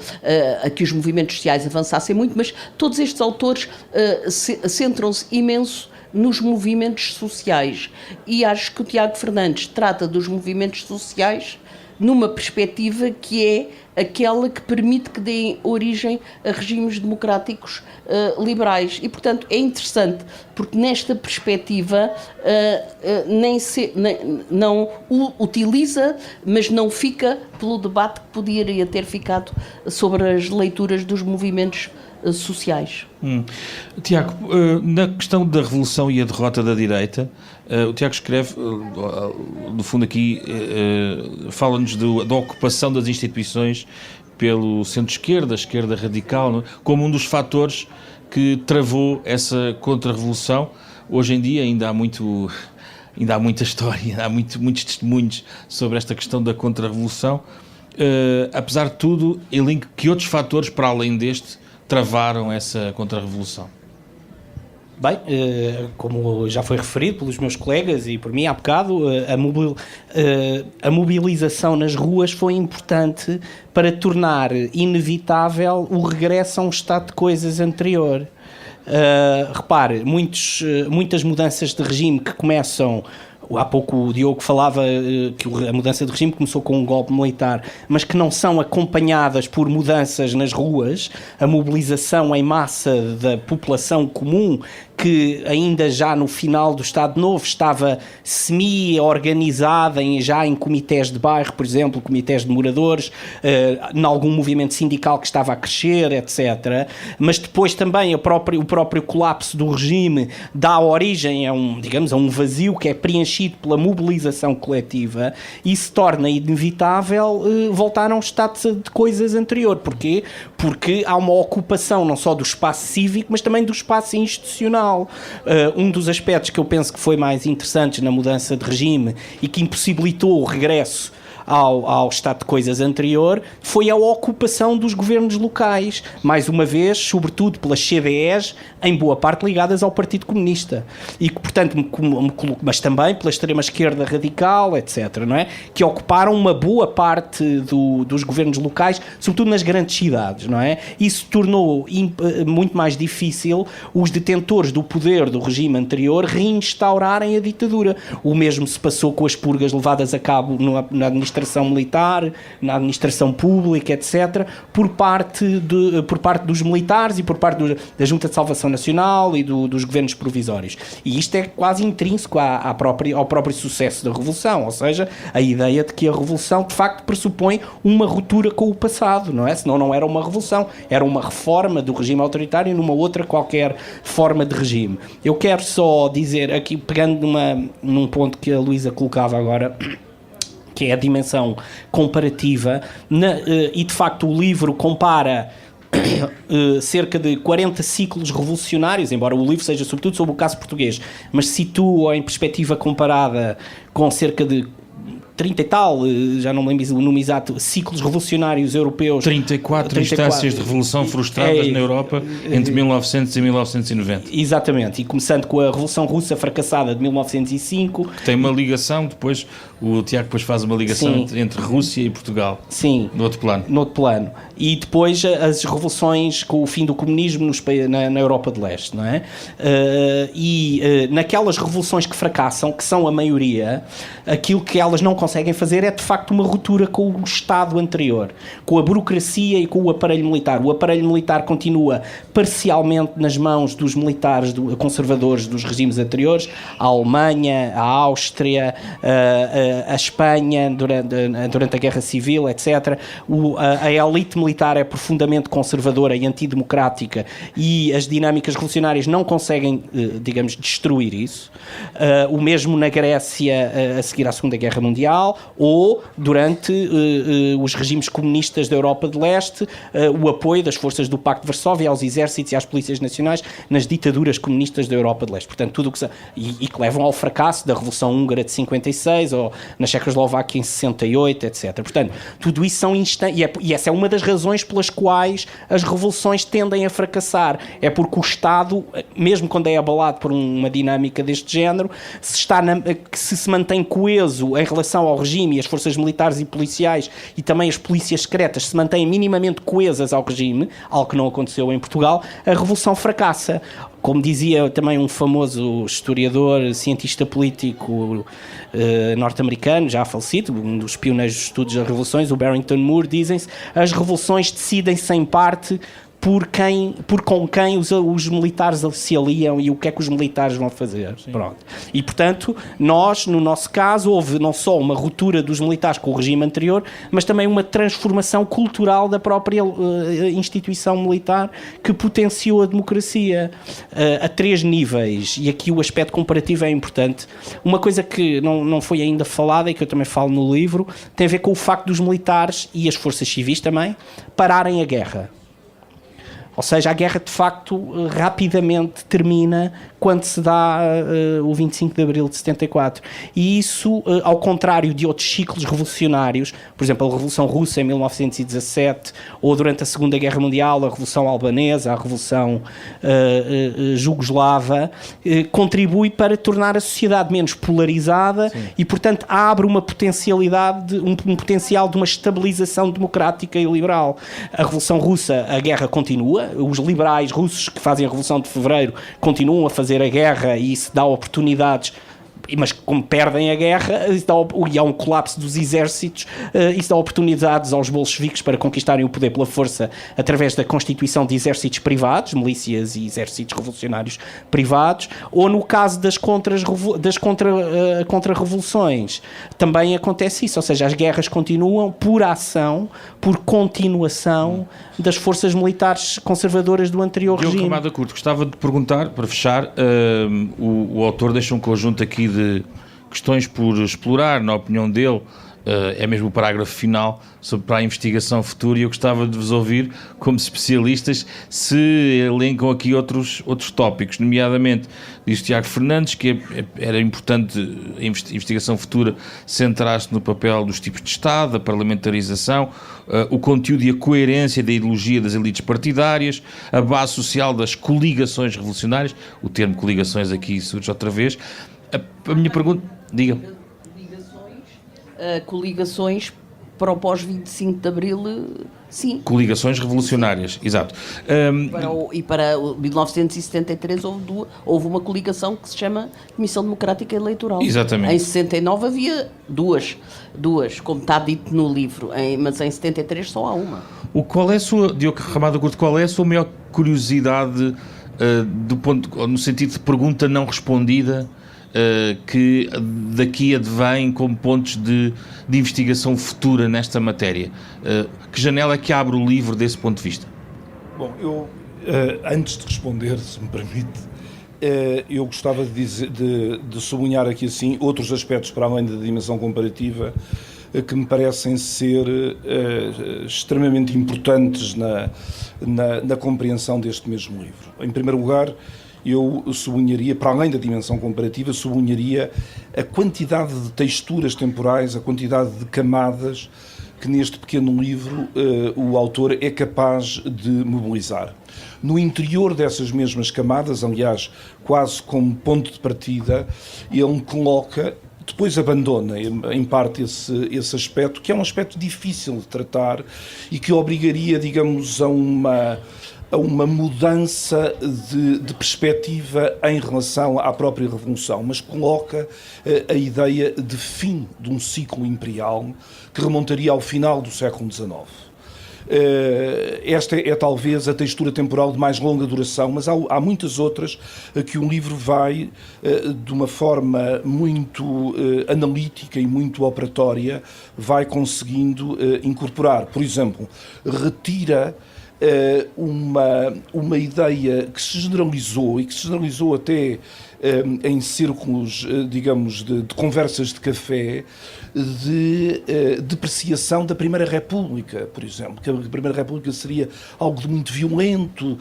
a que os movimentos sociais avançassem muito, mas todos estes autores centram-se imenso nos movimentos sociais, e acho que o Tiago Fernandes trata dos movimentos sociais numa perspectiva que é aquela que permite que deem origem a regimes democráticos liberais. E, portanto, é interessante, porque nesta perspectiva não o utiliza, mas não fica pelo debate que poderia ter ficado sobre as leituras dos movimentos sociais. Tiago, na questão da revolução e a derrota da direita, o Tiago escreve, no fundo aqui, fala-nos da ocupação das instituições pelo centro-esquerda, a esquerda radical, como um dos fatores que travou essa contra-revolução. Hoje em dia ainda há muita história, há muitos testemunhos sobre esta questão da contra-revolução. Apesar de tudo, elenco que outros fatores, para além deste, travaram essa contra-revolução? Bem, como já foi referido pelos meus colegas e por mim há bocado, a mobilização nas ruas foi importante para tornar inevitável o regresso a um estado de coisas anterior. Repare, muitas mudanças de regime que começam... Há pouco o Diogo falava que a mudança de regime começou com um golpe militar, mas que não são acompanhadas por mudanças nas ruas, a mobilização em massa da população comum, que ainda já no final do Estado Novo estava semi-organizada já em comitês de bairro, por exemplo, comitês de moradores, em algum movimento sindical que estava a crescer, etc. Mas depois também o próprio colapso do regime dá origem a um vazio que é preenchido pela mobilização coletiva e se torna inevitável voltar a um estado de coisas anterior. Porquê? Porque há uma ocupação não só do espaço cívico, mas também do espaço institucional. Um dos aspectos que eu penso que foi mais interessante na mudança de regime e que impossibilitou o regresso ao estado de coisas anterior foi a ocupação dos governos locais, mais uma vez, sobretudo pelas CDEs, em boa parte ligadas ao Partido Comunista. E que, portanto, mas também pela extrema-esquerda radical, etc., não é? Que ocuparam uma boa parte dos governos locais, sobretudo nas grandes cidades, não é? Isso tornou muito mais difícil os detentores do poder do regime anterior reinstaurarem a ditadura. O mesmo se passou com as purgas levadas a cabo na administração militar, na administração pública, etc., por parte dos militares e por parte da Junta de Salvação Nacional e dos governos provisórios. E isto é quase intrínseco ao próprio sucesso da Revolução, ou seja, a ideia de que a Revolução, de facto, pressupõe uma ruptura com o passado, não é? Senão não era uma revolução, era uma reforma do regime autoritário numa outra qualquer forma de regime. Eu quero só dizer, aqui pegando num ponto que a Luísa colocava agora, que é a dimensão comparativa, e de facto o livro compara cerca de 40 ciclos revolucionários, embora o livro seja sobretudo sobre o caso português, mas situa em perspectiva comparada com cerca de 30 e tal, já não me lembro o número exato, ciclos revolucionários europeus. 34 instâncias de revolução frustradas na Europa entre 1900 e 1990. Exatamente, e começando com a Revolução Russa fracassada de 1905. Que tem uma ligação, depois o Tiago depois faz uma ligação entre Rússia e Portugal. Sim. No outro plano. E depois as revoluções com o fim do comunismo na Europa de Leste, não é? Naquelas revoluções que fracassam, que são a maioria, aquilo que elas não conseguem fazer é de facto uma ruptura com o Estado anterior, com a burocracia e com o aparelho militar. O aparelho militar continua parcialmente nas mãos dos militares conservadores dos regimes anteriores, a Alemanha, a Áustria, a Espanha durante a Guerra Civil, etc. A elite militar é profundamente conservadora e antidemocrática e as dinâmicas revolucionárias não conseguem, digamos, destruir isso. O mesmo na Grécia a seguir à Segunda Guerra Mundial, ou durante os regimes comunistas da Europa de Leste, o apoio das forças do Pacto de Varsóvia aos exércitos e às polícias nacionais nas ditaduras comunistas da Europa de Leste. Portanto, tudo o que e que levam ao fracasso da Revolução Húngara de 56 ou na Checoslováquia em 68, etc. Portanto, tudo isso são e essa é uma das razões pelas quais as revoluções tendem a fracassar. É porque o Estado, mesmo quando é abalado por uma dinâmica deste género, se mantém coeso em relação ao regime, e as forças militares e policiais e também as polícias secretas se mantêm minimamente coesas ao regime, algo que não aconteceu em Portugal, a revolução fracassa. Como dizia também um famoso historiador, cientista político norte-americano, já falecido, um dos pioneiros dos estudos das revoluções, o Barrington Moore, dizem-se, as revoluções decidem-se em parte com quem os militares se aliam e o que é que os militares vão fazer. Pronto. E, portanto, no nosso caso, houve não só uma ruptura dos militares com o regime anterior, mas também uma transformação cultural da própria instituição militar que potenciou a democracia a 3 níveis. E aqui o aspecto comparativo é importante. Uma coisa que não foi ainda falada e que eu também falo no livro, tem a ver com o facto dos militares e as forças civis também pararem a guerra. Ou seja, a guerra de facto rapidamente termina quando se dá o 25 de Abril de 74. E isso, ao contrário de outros ciclos revolucionários, por exemplo, a Revolução Russa em 1917, ou durante a Segunda Guerra Mundial, a Revolução Albanesa, a Revolução Jugoslava, contribui para tornar a sociedade menos polarizada. Sim. E, portanto, abre uma potencialidade, um potencial de uma estabilização democrática e liberal. A Revolução Russa, a guerra continua. Os liberais russos que fazem a Revolução de Fevereiro continuam a fazer a guerra e isso dá oportunidades, mas como perdem a guerra e há um colapso dos exércitos, isso dá oportunidades aos bolcheviques para conquistarem o poder pela força através da constituição de exércitos privados, milícias e exércitos revolucionários privados, ou no caso das contra-revoluções também acontece isso, ou seja, as guerras continuam por ação, por continuação das forças militares conservadoras do anterior regime. Diogo Ramada Curto, gostava de perguntar, para fechar, o autor deixa um conjunto aqui de questões por explorar, na opinião dele, é mesmo o parágrafo final para a investigação futura, e eu gostava de vos ouvir, como especialistas, se elencam aqui outros tópicos, nomeadamente, diz Tiago Fernandes, que era importante a investigação futura centrar-se no papel dos tipos de Estado, a parlamentarização, o conteúdo e a coerência da ideologia das elites partidárias, a base social das coligações revolucionárias, o termo coligações aqui surge outra vez. A minha pergunta... Diga. Coligações para o pós-25 de Abril, sim. Coligações revolucionárias, exato. Para 1973 houve uma coligação que se chama Comissão Democrática Eleitoral. Exatamente. Em 69 havia duas, como está dito no livro, mas em 73 só há uma. Diogo Ramada Curto, qual é a sua maior curiosidade no sentido de pergunta não respondida, que daqui advém como pontos de investigação futura nesta matéria? Que janela é que abre o livro desse ponto de vista? Bom, eu, antes de responder, se me permite, eu gostava de sublinhar aqui assim outros aspectos para além da dimensão comparativa que me parecem ser extremamente importantes na compreensão deste mesmo livro. Em primeiro lugar, eu sublinharia, para além da dimensão comparativa, sublinharia a quantidade de texturas temporais, a quantidade de camadas que neste pequeno livro o autor é capaz de mobilizar. No interior dessas mesmas camadas, aliás, quase como ponto de partida, ele coloca, depois abandona em parte esse aspecto, que é um aspecto difícil de tratar e que obrigaria, digamos, a uma mudança de perspectiva em relação à própria Revolução, mas coloca a ideia de fim de um ciclo imperial que remontaria ao final do século XIX. Esta é talvez a textura temporal de mais longa duração, mas há muitas outras que o livro vai, de uma forma muito analítica e muito operatória, vai conseguindo incorporar. Por exemplo, retira uma ideia que se generalizou e que se generalizou até em círculos, digamos, de conversas de café, de depreciação da Primeira República, por exemplo, que a Primeira República seria algo de muito violento.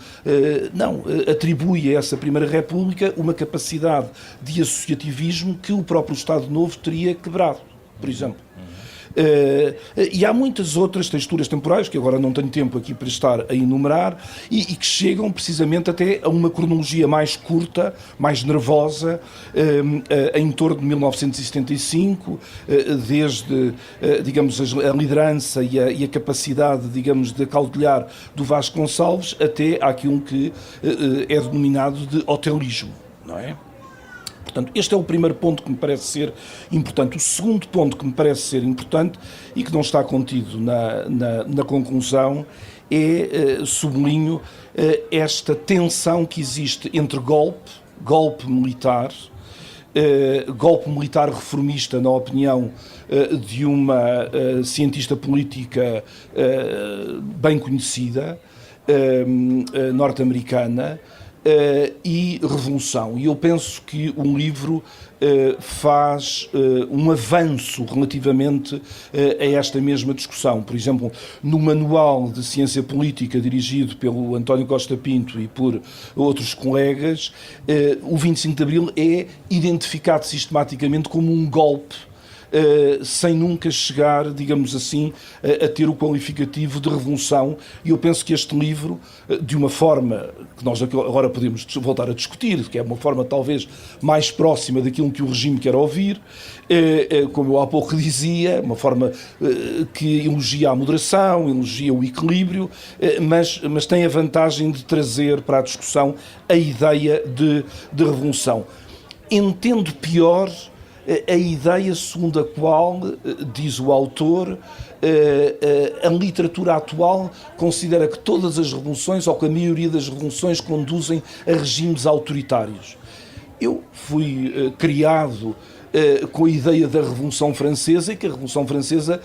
Não, atribui a essa Primeira República uma capacidade de associativismo que o próprio Estado Novo teria quebrado, por exemplo. E há muitas outras texturas temporais que agora não tenho tempo aqui para estar a enumerar e que chegam precisamente até a uma cronologia mais curta, mais nervosa, em torno de 1975, desde, digamos, a liderança e a capacidade, digamos, de acaudilhar do Vasconcelos até àquilo que é denominado de hotelismo, não é? Portanto, este é o primeiro ponto que me parece ser importante. O segundo ponto que me parece ser importante e que não está contido na conclusão é, sublinho, esta tensão que existe entre golpe militar reformista, na opinião de uma cientista política bem conhecida, norte-americana, e revolução. E eu penso que o livro faz um avanço relativamente a esta mesma discussão. Por exemplo, no Manual de Ciência Política, dirigido pelo António Costa Pinto e por outros colegas, o 25 de Abril é identificado sistematicamente como um golpe, sem nunca chegar, digamos assim, a ter o qualificativo de revolução. E eu penso que este livro, de uma forma que nós agora podemos voltar a discutir, que é uma forma talvez mais próxima daquilo que o regime quer ouvir, como eu há pouco dizia, uma forma que elogia a moderação, elogia o equilíbrio, mas tem a vantagem de trazer para a discussão a ideia de revolução. Entendo pior a ideia segundo a qual, diz o autor, a literatura atual considera que todas as revoluções, ou que a maioria das revoluções, conduzem a regimes autoritários. Eu fui criado com a ideia da Revolução Francesa e que a Revolução Francesa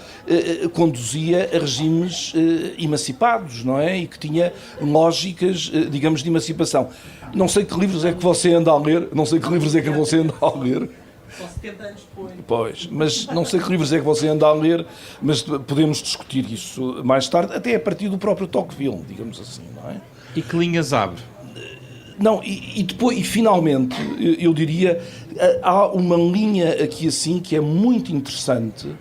conduzia a regimes emancipados, não é? E que tinha lógicas, digamos, de emancipação. Não sei que livros é que você anda a ler, Só 70 anos depois. Pois, mas não sei que livros é que você anda a ler, mas podemos discutir isso mais tarde, até a partir do próprio Tocqueville, digamos assim, não é? E que linhas abre? Não, e depois, e finalmente, eu diria, há uma linha aqui assim que é muito interessante,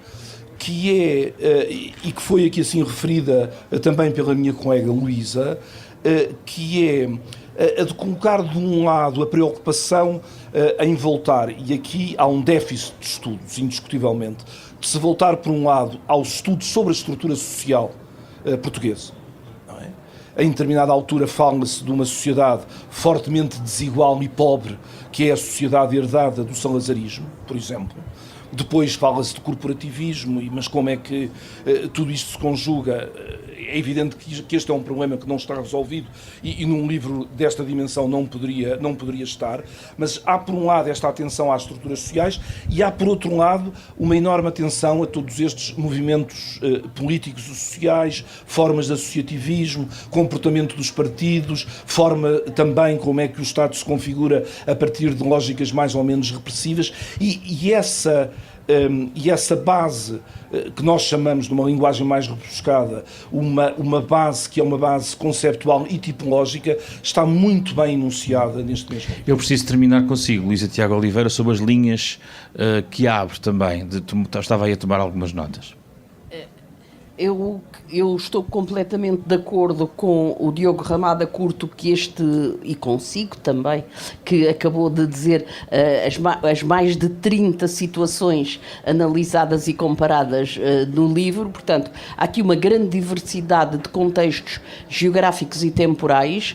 que é, e que foi aqui assim referida também pela minha colega Luísa, que é a de colocar de um lado a preocupação em voltar, e aqui há um déficit de estudos, indiscutivelmente, de se voltar, por um lado, aos estudos sobre a estrutura social portuguesa. Em determinada altura fala-se de uma sociedade fortemente desigual e pobre, que é a sociedade herdada do salazarismo, por exemplo. Depois fala-se de corporativismo, mas como é que tudo isto se conjuga? É evidente que este é um problema que não está resolvido e num livro desta dimensão não poderia estar, mas há por um lado esta atenção às estruturas sociais e há por outro lado uma enorme atenção a todos estes movimentos políticos e sociais, formas de associativismo, comportamento dos partidos, forma também como é que o Estado se configura a partir de lógicas mais ou menos repressivas e essa base que nós chamamos, numa linguagem mais rebuscada, uma base que é uma base conceptual e tipológica, está muito bem enunciada neste mesmo livro. Eu preciso terminar consigo, Luísa Tiago Oliveira, sobre as linhas que abre também. Estava aí a tomar algumas notas. Eu estou completamente de acordo com o Diogo Ramada Curto e consigo também, que acabou de dizer as mais de 30 situações analisadas e comparadas no livro. Portanto, há aqui uma grande diversidade de contextos geográficos e temporais,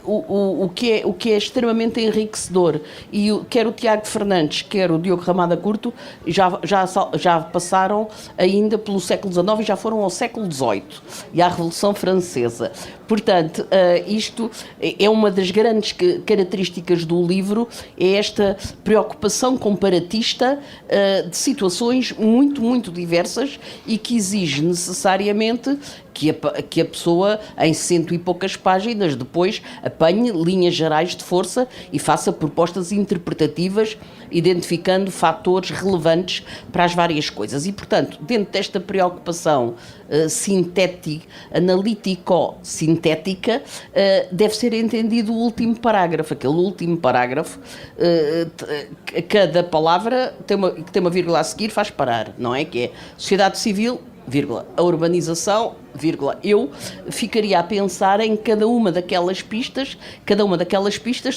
o que é extremamente enriquecedor. E quer o Tiago Fernandes, quer o Diogo Ramada Curto já passaram ainda pelo século XIX e já foram ao século XVIII e à Revolução Francesa. Portanto, isto é uma das grandes características do livro, é esta preocupação comparatista de situações muito, muito diversas e que exige necessariamente que a pessoa, em 100 e poucas páginas, depois apanhe linhas gerais de força e faça propostas interpretativas, identificando fatores relevantes para as várias coisas. E, portanto, dentro desta preocupação analítico-sintética, deve ser entendido o último parágrafo. Aquele último parágrafo, cada palavra tem uma vírgula a seguir, faz parar, não é? Que é sociedade civil, vírgula, a urbanização, vírgula, eu ficaria a pensar em cada uma daquelas pistas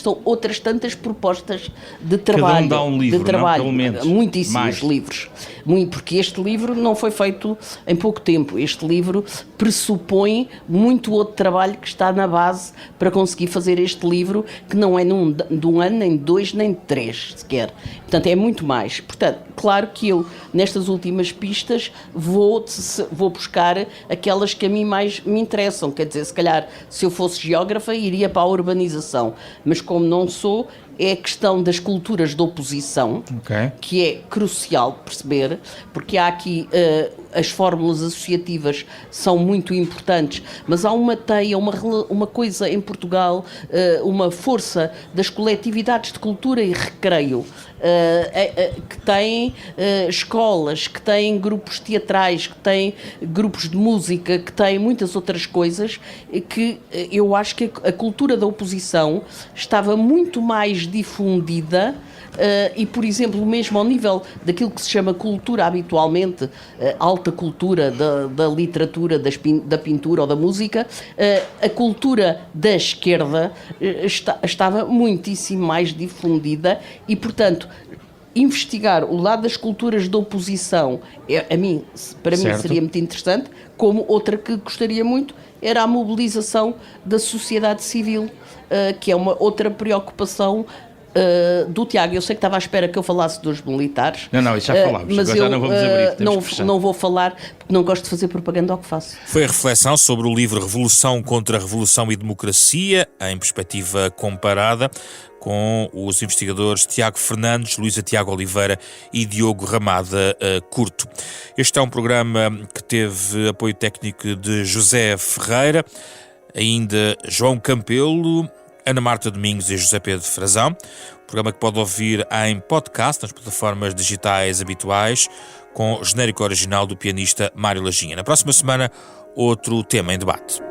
são outras tantas propostas de trabalho. Cada um dá um livro, de trabalho, não? Pelo menos. Muitíssimos Mais. livros. Porque este livro não foi feito em pouco tempo. Este livro pressupõe muito outro trabalho que está na base para conseguir fazer este livro, que não é de um ano, nem de 2, nem de 3 sequer. Portanto, é muito mais. Portanto, claro que eu, nestas últimas pistas, vou buscar aquelas que a mim mais me interessam. Quer dizer, se calhar, se eu fosse geógrafa, iria para a urbanização. Mas como não sou, é a questão das culturas de oposição, que é crucial perceber, porque há aqui as fórmulas associativas são muito importantes, mas há uma teia, uma coisa em Portugal, uma força das coletividades de cultura e recreio, que têm escolas, que têm grupos teatrais, que têm grupos de música, que têm muitas outras coisas, que eu acho que a cultura da oposição estava muito mais difundida e, por exemplo, mesmo ao nível daquilo que se chama cultura habitualmente, alta cultura da literatura, da pintura ou da música, a cultura da esquerda estava muitíssimo mais difundida e, portanto, investigar o lado das culturas de oposição, para mim seria muito interessante, como outra que gostaria muito era a mobilização da sociedade civil, que é uma outra preocupação do Tiago. Eu sei que estava à espera que eu falasse dos militares. Não, isso já falámos, mas agora já não vamos abrir. Não vou falar porque não gosto de fazer propaganda ao que faço. Foi a reflexão sobre o livro Revolução contra Revolução e Democracia, em perspectiva comparada, com os investigadores Tiago Fernandes, Luísa Tiago Oliveira e Diogo Ramada Curto. Este é um programa que teve apoio técnico de José Ferreira, ainda João Campelo, Ana Marta Domingos e José Pedro Frazão. O programa que pode ouvir em podcast, nas plataformas digitais habituais, com o genérico original do pianista Mário Laginha. Na próxima semana, outro tema em debate.